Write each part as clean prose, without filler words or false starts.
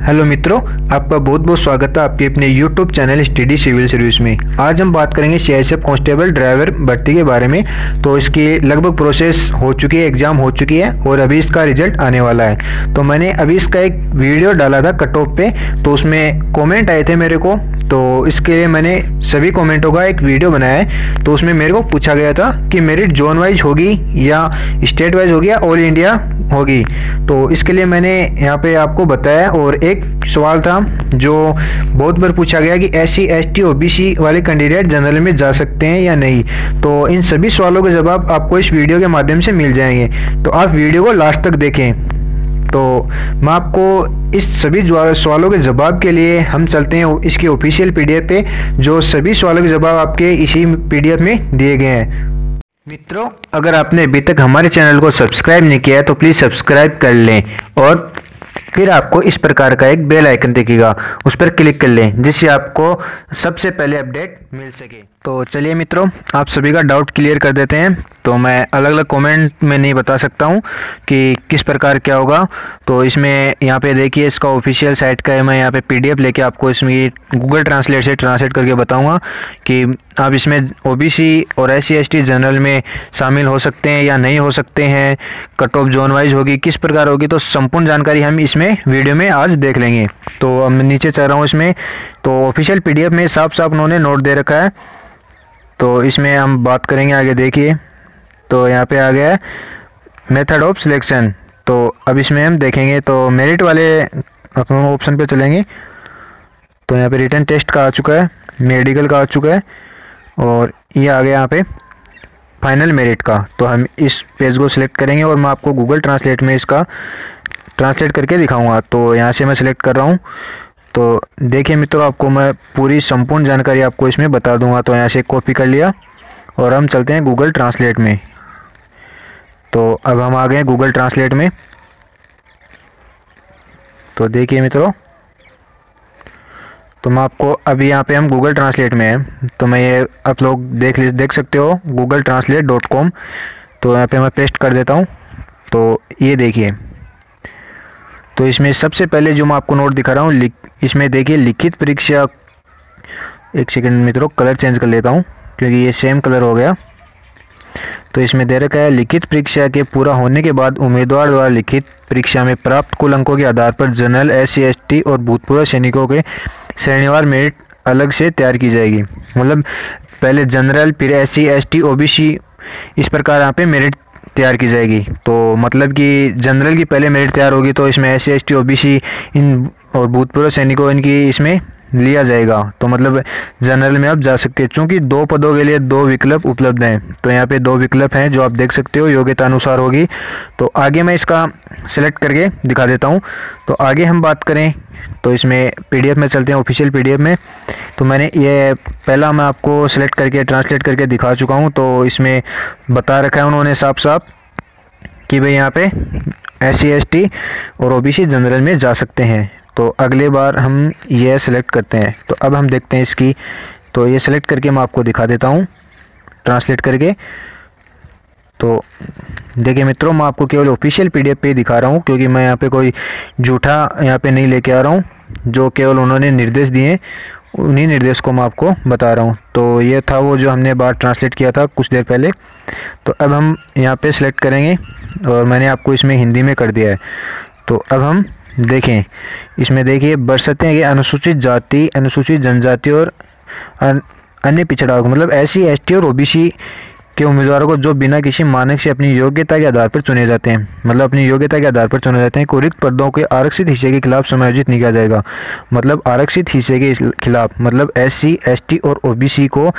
Hello मित्रों, आपका बहुत बहुत स्वागत है आपके अपने YouTube channel study civil service में। आज हम बात करेंगे CISF कांस्टेबल ड्राइवर भर्ती के बारे में। तो इसकी लगभग प्रोसेस हो चुकी है, एग्ज़ाम हो चुकी है और अभी इसका रिजल्ट आने वाला है। तो मैंने अभी इसका एक वीडियो डाला था कट ऑफ पे, तो उसमें कमेंट आए थे मेरे को, तो इसके लिए मैंने सभी कमेंटों का एक वीडियो बनाया है। तो उसमें मेरे को पूछा गया था कि मेरिट जोन वाइज होगी या स्टेट वाइज होगी या ऑल इंडिया होगी। तो इसके लिए मैंने यहाँ पे आपको बताया। और एक सवाल था जो बहुत बार पूछा गया कि SC ST OBC वाले कैंडिडेट जनरल में जा सकते हैं या नहीं। तो इन सभी सवालों के जवाब आपको इस वीडियो के माध्यम से मिल जाएंगे, तो आप वीडियो को लास्ट तक देखें। तो मैं आपको इस सभी सवालों के जवाब के लिए हम चलते हैं इसकी ऑफिशियल PDF पे, जो सभी सवालों के जवाब आपके इसी PDF में दिए गए हैं। मित्रों, अगर आपने अभी तक हमारे चैनल को सब्सक्राइब नहीं किया है तो प्लीज़ सब्सक्राइब कर लें और फिर आपको इस प्रकार का एक बेल आइकन दिखेगा, उस पर क्लिक कर लें जिससे आपको सबसे पहले अपडेट मिल सके। तो चलिए मित्रों, आप सभी का डाउट क्लियर कर देते हैं। तो मैं अलग अलग कमेंट में नहीं बता सकता हूं कि किस प्रकार क्या होगा। तो इसमें यहाँ पे देखिए, इसका ऑफिशियल साइट का है। मैं यहाँ पे PDF लेके आपको इसमें गूगल ट्रांसलेट से ट्रांसलेट करके बताऊंगा कि आप इसमें OBC और SC ST जनरल में शामिल हो सकते हैं या नहीं हो सकते हैं, कट ऑफ जोन वाइज होगी, किस प्रकार होगी। तो संपूर्ण जानकारी हम इसमें वीडियो में आज देख लेंगे। तो अब मैं नीचे चल रहा हूँ इसमें। तो ऑफिशियल PDF में साफ साफ उन्होंने नोट दे रखा है, तो इसमें हम बात करेंगे आगे। देखिए, तो यहाँ पे आ गया है मेथड ऑफ सिलेक्शन। तो अब इसमें हम देखेंगे, तो मेरिट वाले अपने ऑप्शन पे चलेंगे। तो यहाँ पे रिटन टेस्ट का आ चुका है, मेडिकल का आ चुका है और ये आ गया यहाँ पे फाइनल मेरिट का। तो हम इस पेज को सिलेक्ट करेंगे और मैं आपको गूगल ट्रांसलेट में इसका ट्रांसलेट करके दिखाऊंगा। तो यहाँ से मैं सिलेक्ट कर रहा हूँ। तो देखिए मित्रों, आपको मैं पूरी संपूर्ण जानकारी आपको इसमें बता दूंगा। तो यहाँ से कॉपी कर लिया और हम चलते हैं गूगल ट्रांसलेट में। तो अब हम आ गए गूगल ट्रांसलेट में। तो देखिए मित्रों, तो मैं आपको अभी यहाँ पे हम गूगल ट्रांसलेट में है, तो मैं ये आप लोग देख सकते हो googletranslate.com। तो यहाँ पे मैं पेस्ट कर देता हूँ। तो ये देखिए, तो इसमें सबसे पहले जो मैं आपको नोट दिखा रहा हूँ, इसमें देखिए लिखित परीक्षा। एक सेकंड मित्रों, कलर चेंज कर लेता हूँ क्योंकि ये सेम कलर हो गया। तो इसमें दे रखा है, लिखित परीक्षा के पूरा होने के बाद उम्मीदवार द्वारा लिखित परीक्षा में प्राप्त कुल अंकों के आधार पर जनरल, SC ST और भूतपूर्व सैनिकों के श्रेणीवार मेरिट अलग से तैयार की जाएगी। मतलब पहले जनरल, फिर SC ST OBC, इस प्रकार यहाँ पे मेरिट तैयार की जाएगी। तो मतलब कि जनरल की पहले मेरिट तैयार होगी, तो इसमें SC ST OBC इन और भूतपूर्व सैनिकों इनकी इसमें लिया जाएगा। तो मतलब जनरल में आप जा सकते हैं, चूँकि 2 पदों के लिए 2 विकल्प उपलब्ध हैं। तो यहाँ पे 2 विकल्प हैं जो आप देख सकते हो, योग्यता अनुसार होगी। तो आगे मैं इसका सेलेक्ट करके दिखा देता हूँ। तो आगे हम बात करें, तो इसमें PDF में चलते हैं, ऑफिशियल PDF में। तो मैंने ये पहला मैं आपको सेलेक्ट करके ट्रांसलेट करके दिखा चुका हूँ। तो इसमें बता रखा है उन्होंने साफ साफ कि भाई यहाँ पे SC ST और OBC जनरल में जा सकते हैं। तो अगले बार हम ये सेलेक्ट करते हैं। तो अब हम देखते हैं इसकी। तो ये सेलेक्ट करके मैं आपको दिखा देता हूँ ट्रांसलेट करके। तो देखिए मित्रों, मैं आपको केवल ऑफिशियल PDF पे दिखा रहा हूँ क्योंकि मैं यहाँ पे कोई झूठा यहाँ पे नहीं लेके आ रहा हूँ। जो केवल उन्होंने निर्देश दिए, उन्हीं निर्देश को मैं आपको बता रहा हूँ। तो ये था वो जो हमने बात ट्रांसलेट किया था कुछ देर पहले। तो अब हम यहाँ पे सिलेक्ट करेंगे और मैंने आपको इसमें हिंदी में कर दिया है। तो अब हम देखें, इसमें देखिए बरसते कि अनुसूचित जाति, अनुसूचित जनजाति और अन्य पिछड़ा वर्ग, मतलब SC ST और OBC के उम्मीदवारों को जो बिना किसी मानक से अपनी योग्यता के आधार पर चुने जाते हैं, मतलब अपनी योग्यता के आधार पर चुने जाते हैं, को रिक्त पदों के आरक्षित हिस्से के खिलाफ समायोजित नहीं किया जाएगा। मतलब आरक्षित हिस्से के खिलाफ, मतलब SC ST और OBC को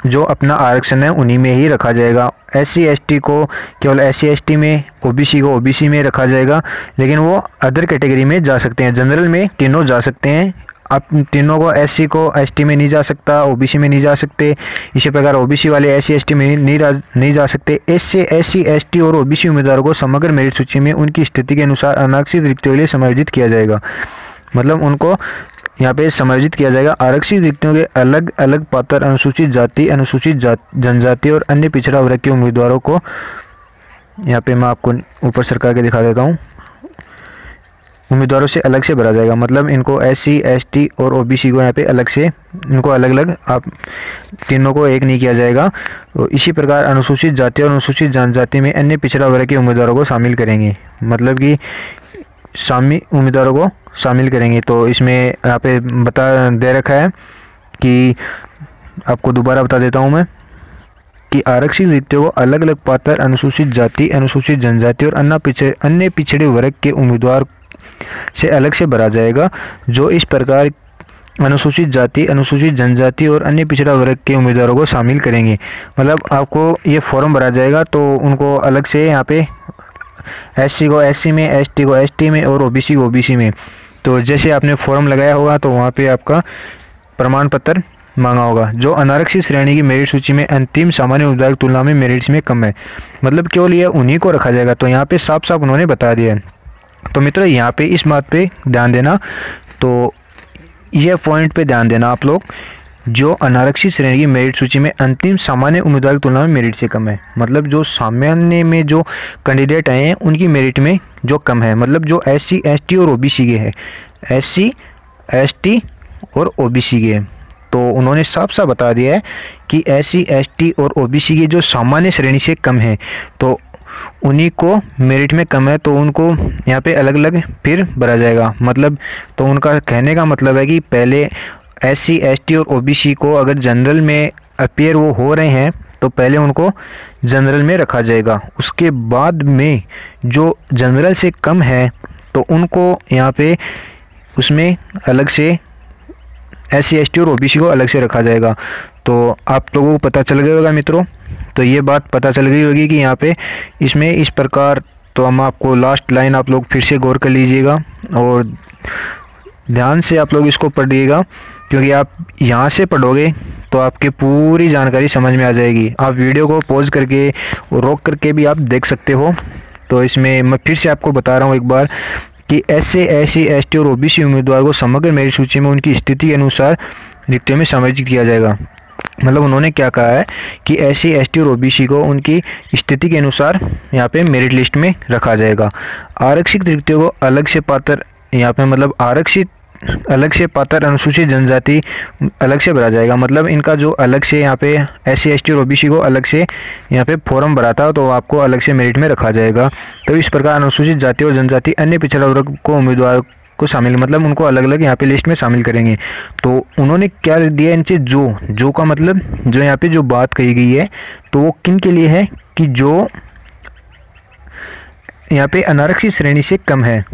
जो अपना आरक्षण है उन्हीं में ही रखा जाएगा। SC ST को केवल SC ST में, OBC को OBC में रखा जाएगा, लेकिन वो अदर कैटेगरी में जा सकते हैं। जनरल में तीनों जा सकते हैं। आप तीनों को, SC को ST में नहीं जा सकता, OBC में नहीं जा सकते। इसी प्रकार OBC वाले SC ST में नहीं जा सकते। SC ST और OBC उम्मीदवारों को समग्र मेरिट सूची में उनकी स्थिति के अनुसार अनारक्षित रिक्तियों के लिए समायोजित किया जाएगा। मतलब उनको यहाँ पे समायोजित किया जाएगा। आरक्षित रिक्तियों के अलग अलग पात्र अनुसूचित जाति, अनुसूचित जनजाति और अन्य पिछड़ा वर्ग के उम्मीदवारों को, यहाँ पे मैं आपको ऊपर सरकार के दिखा देता हूँ। उम्मीदवारों से अलग से भरा जाएगा। मतलब इनको SC ST और OBC को यहाँ पे अलग से, इनको अलग अलग, आप तीनों को एक नहीं किया जाएगा। तो इसी प्रकार अनुसूचित जाति और अनुसूचित जनजाति में अन्य पिछड़ा वर्ग के उम्मीदवारों को शामिल करेंगे, मतलब कि उम्मीदवारों को शामिल करेंगे। तो इसमें यहाँ पे बता दे रखा है कि आपको दोबारा बता देता हूँ मैं कि आरक्षित रिक्तियों को अलग अलग पात्र अनुसूचित जाति, अनुसूचित जनजाति और अन्य पिछड़े वर्ग के उम्मीदवार से अलग से भरा जाएगा, जो इस प्रकार अनुसूचित जाति, अनुसूचित जनजाति और अन्य पिछड़ा वर्ग के उम्मीदवारों को शामिल करेंगे। मतलब आपको ये फॉर्म भरा जाएगा तो उनको अलग से यहाँ पे SC को SC में, ST को ST में और OBC को OBC में। तो जैसे आपने फॉर्म लगाया होगा तो वहाँ पे आपका प्रमाण पत्र मांगा होगा, जो अनारक्षित श्रेणी की मेरिट सूची में अंतिम सामान्य उम्मीदवार की तुलना में मेरिट्स में कम है। मतलब केवल ये उन्हीं को रखा जाएगा। तो यहाँ पे साफ साफ उन्होंने बता दिया है। तो मित्रों यहाँ पे इस बात पे ध्यान देना, तो यह पॉइंट पे ध्यान देना आप लोग, जो अनारक्षित श्रेणी की मेरिट सूची में अंतिम सामान्य उम्मीदवार की तुलना में मेरिट से कम है। मतलब जो सामान्य में जो कैंडिडेट आए हैं उनकी मेरिट में जो कम है, मतलब जो SC ST और OBC के है, SC ST और OBC के, तो उन्होंने साफ साफ बता दिया है कि SC ST और OBC की जो सामान्य श्रेणी से कम है तो उन्हीं को मेरिट में कम है, तो उनको यहाँ पे अलग अलग फिर भरा जाएगा। मतलब तो उनका कहने का मतलब है कि पहले SC ST और OBC को अगर जनरल में अपीयर वो हो रहे हैं तो पहले उनको जनरल में रखा जाएगा। उसके बाद में जो जनरल से कम है तो उनको यहाँ पे उसमें अलग से SC ST और OBC को अलग से रखा जाएगा। तो आप लोगों को पता चल गया होगा मित्रों, तो ये बात पता चल गई होगी कि यहाँ पे इसमें इस प्रकार। तो हम आपको लास्ट लाइन आप लोग फिर से गौर कर लीजिएगा और ध्यान से आप लोग इसको पढ़िएगा, क्योंकि आप यहाँ से पढ़ोगे तो आपकी पूरी जानकारी समझ में आ जाएगी। आप वीडियो को पॉज करके और रोक करके भी आप देख सकते हो। तो इसमें मैं फिर से आपको बता रहा हूँ एक बार कि SC SC ST और OBC उम्मीदवार को समग्र मेरिट सूची में उनकी स्थिति के अनुसार रिक्तियों में समायोजित किया जाएगा। मतलब उन्होंने क्या कहा है कि SC ST और OBC को उनकी स्थिति के अनुसार यहाँ पे मेरिट लिस्ट में रखा जाएगा। आरक्षित रिक्तियों को अलग से पात्र, यहाँ पे मतलब आरक्षित अलग से पात्र अनुसूचित जनजाति अलग से भरा जाएगा। मतलब इनका जो अलग से यहाँ पे SC ST और OBC को अलग से यहाँ पे फॉर्म भरा था तो आपको अलग से मेरिट में रखा जाएगा। तो इस प्रकार अनुसूचित जाति और जनजाति अन्य पिछड़ा वर्ग को उम्मीदवार को शामिल, मतलब उनको अलग अलग यहाँ पे लिस्ट में शामिल करेंगे। तो उन्होंने क्या दिया इनसे, जो का मतलब जो यहाँ पे जो बात कही गई है तो वो किन के लिए है कि जो यहाँ पे अनारक्षित श्रेणी से कम है,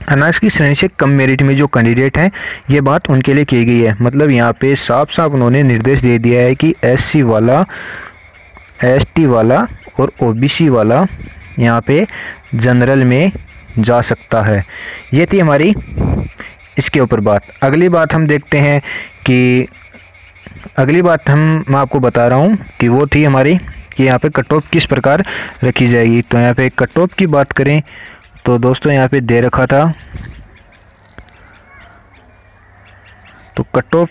अनारक्षित श्रेणी से कम मेरिट में जो कैंडिडेट हैं, ये बात उनके लिए की गई है। मतलब यहाँ पे साफ साफ उन्होंने निर्देश दे दिया है कि SC वाला, ST वाला और OBC वाला यहाँ पे जनरल में जा सकता है। ये थी हमारी इसके ऊपर बात। अगली बात हम देखते हैं कि अगली बात मैं आपको बता रहा हूँ कि वो थी हमारी कि यहाँ पे कट ऑफ किस प्रकार रखी जाएगी। तो यहाँ पे कट ऑफ की बात करें तो दोस्तों यहाँ पे दे रखा था, तो कट ऑफ,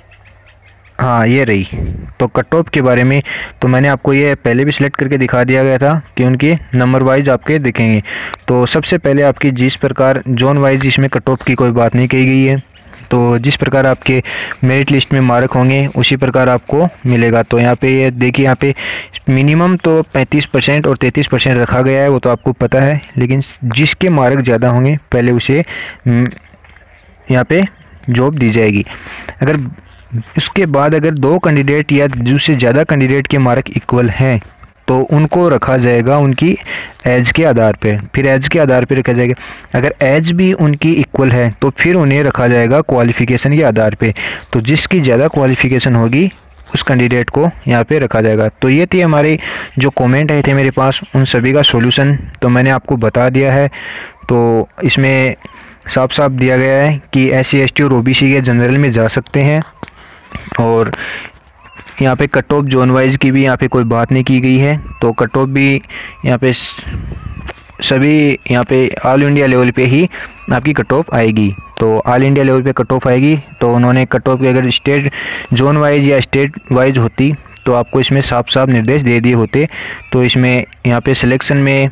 हाँ ये रही। तो कट ऑफ के बारे में तो मैंने आपको ये पहले भी सिलेक्ट करके दिखा दिया गया था कि उनके नंबर वाइज आपके दिखेंगे। तो सबसे पहले आपकी जिस प्रकार जोन वाइज इसमें कट ऑफ की कोई बात नहीं कही गई है, तो जिस प्रकार आपके मेरिट लिस्ट में मार्क होंगे उसी प्रकार आपको मिलेगा। तो यहाँ पे ये देखिए, यहाँ पे मिनिमम तो 35% और 33% रखा गया है, वो तो आपको पता है। लेकिन जिसके मार्क ज़्यादा होंगे पहले उसे यहाँ पे जॉब दी जाएगी। अगर इसके बाद अगर 2 कैंडिडेट या उससे ज़्यादा कैंडिडेट के मार्क इक्वल हैं तो उनको रखा जाएगा उनकी एज के आधार पे, फिर एज के आधार पे रखा जाएगा। अगर एज भी उनकी इक्वल है तो फिर उन्हें रखा जाएगा क्वालिफ़िकेशन के आधार पे। तो जिसकी ज़्यादा क्वालिफ़िकेशन होगी उस कैंडिडेट को यहाँ पे रखा जाएगा। तो ये थी हमारे जो कमेंट आए थे मेरे पास, उन सभी का सॉल्यूशन तो मैंने आपको बता दिया है। तो इसमें साफ साफ दिया गया है कि SC ST और OBC के जनरल में जा सकते हैं। और यहाँ पे कट ऑफ जोन वाइज की भी यहाँ पे कोई बात नहीं की गई है। तो कट ऑफ भी यहाँ पे सभी यहाँ पे ऑल इंडिया लेवल पे ही आपकी कट ऑफ आएगी। तो ऑल इंडिया लेवल पे कट ऑफ आएगी। तो उन्होंने कट ऑफ की अगर स्टेट जोन वाइज या स्टेट वाइज होती तो आपको इसमें साफ साफ निर्देश दे दिए होते। तो इसमें यहाँ पे सिलेक्शन में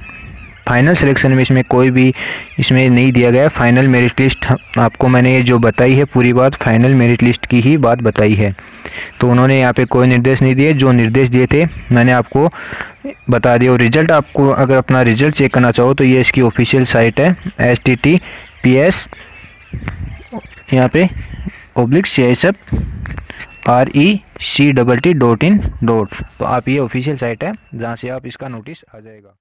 फाइनल सिलेक्शन में इसमें कोई भी इसमें नहीं दिया गया है। फाइनल मेरिट लिस्ट आपको मैंने जो बताई है पूरी बात फाइनल मेरिट लिस्ट की ही बात बताई है। तो उन्होंने यहाँ पे कोई निर्देश नहीं दिए, जो निर्देश दिए थे मैंने आपको बता दिया। और रिजल्ट आपको अगर अपना रिजल्ट चेक करना चाहो तो ये इसकी ऑफिशियल साइट है https यहाँ पे /CISF.RECTT.in. तो आप ये ऑफिशियल साइट है जहाँ से आप इसका नोटिस आ जाएगा।